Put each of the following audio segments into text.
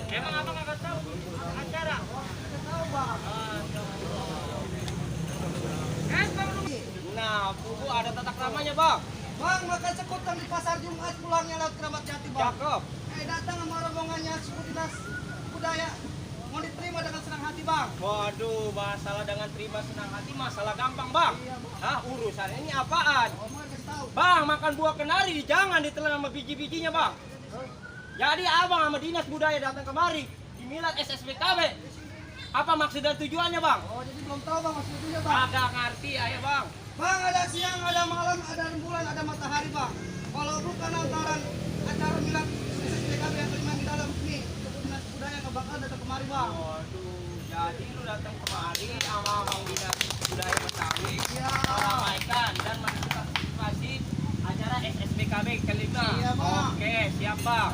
Emang abang nggak tahu acara? Tahu bang. Nah, buku ada tata keramanya bang. Bang, makan sekutang di pasar Jumat pulangnya lewat Keramat Jati bang. Cakep. Datang sama rombongannya suku dinas budaya. Mau diterima dengan senang hati bang. Waduh, masalah dengan terima senang hati masalah gampang bang. Iya bang. Hah, urusan ini apaan? Oh, mau kasih tahu. Bang, makan buah kenari jangan ditelan sama biji-bijinya bang. Jadi abang sama dinas budaya datang kemari di milad SSBKB. Apa maksud dan tujuannya bang? Oh, jadi belum tahu bang maksud tujuannya bang. Agak ngerti ayo bang. Bang, ada siang, ada malam, ada rembulan, ada matahari bang. Kalau bukan antara acara milad SSBKB yang kelima di dalam ini, suku dinas budaya nggak bakal datang kemari bang. Waduh, jadi lu datang kemari sama abang dinas budaya Betawi Iya. meramaikan dan mengantisipasi acara SSBKB kelima. Iya, Bang. Oke, siap bang.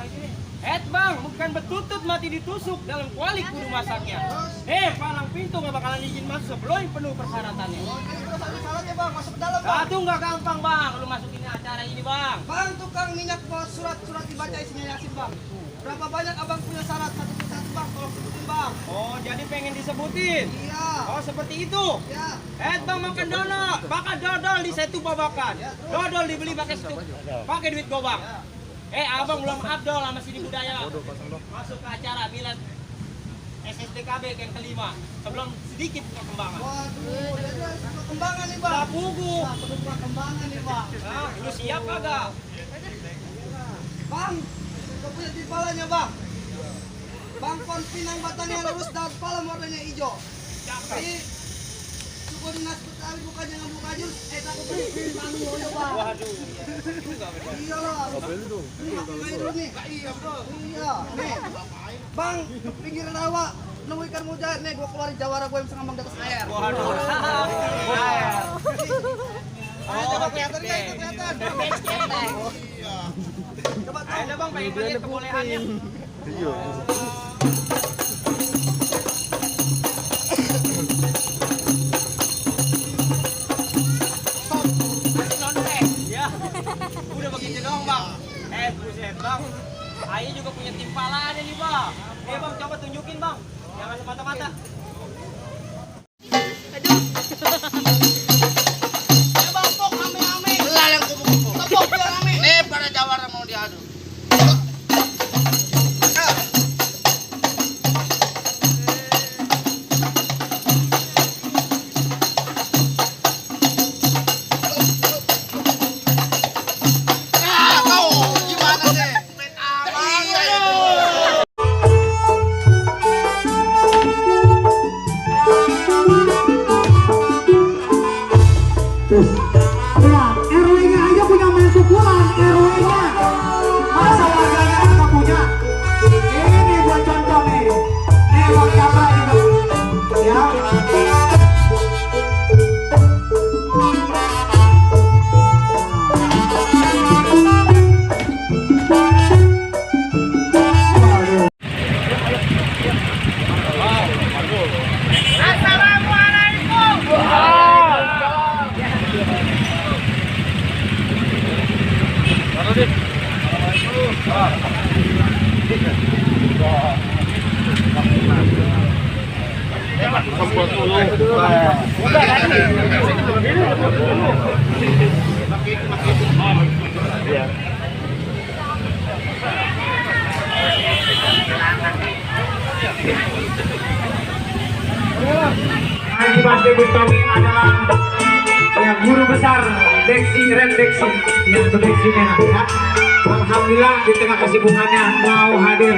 Bang, bukan betutut mati ditusuk dalam kuali kudu masaknya. Palang pintu nggak bakalan izin masuk sebelum penuh persyaratannya. Oh, jadi terus ada salahnya bang, masuk ke dalam bang. Itu nggak gampang bang, lu masukin acara ini bang. Bang, tukang minyak surat-surat dibaca isinya Yasin bang. Berapa banyak abang punya syarat satu persatu bang, tolong sebutin bang. Oh, jadi pengen disebutin? Iya. Oh, seperti itu? Ya. Bang makan dodol, bakal dodol di situ babakan. Dodol dibeli pakai situ, pakai duit gobang. Abang belum abdol sama sini budaya. Masuk ke acara milad SSBKB yang kelima. Sebelum sedikit perkembangan. Waduh, jadi ada perkembangan nih bang. Pugu. Perlu perkembangan nih bang. Nah, lu siap kagak? Bang, kau punya timpalannya bang. Bang, kon pinang batangnya lurus dan kepala warnanya hijau. Jadi suku dinas Betawi bukannya ngambil jurus, takut beli panggung ya bang. Waduh, juga benar. Iya lah. Ini pakai dulu nih. Iya bro. Iya. Nih. Bang, pinggir rawa. Nemu ikan mujair nih, gua keluarin jawara gua yang bisa ngambang di atas air. Waduh. Ayo coba kelihatan nggak itu kelihatan? Iya. Coba Ada bang, pengen lihat kebolehannya. Iya. Ya, udah begitu dong bang. Buset bang. Ayo juga punya timpalannya nih bang. Bang, coba tunjukin bang. Jangan semata-mata. Ya bang, pok ame-ame. Belah yang kumpul-kumpul. Tepok biar ame. Nih pada jawara mau diadu. Ya, RW-nya aja punya main pukulan, RW-nya. Masa warganya nggak punya? Ini buat contoh nih. Nih Bang Jabra juga. Ya. Haji Basri Butawi adalah yang guru besar Deksi Rendeksi yang Deksi Merah ya. Alhamdulillah di tengah kesibukannya mau hadir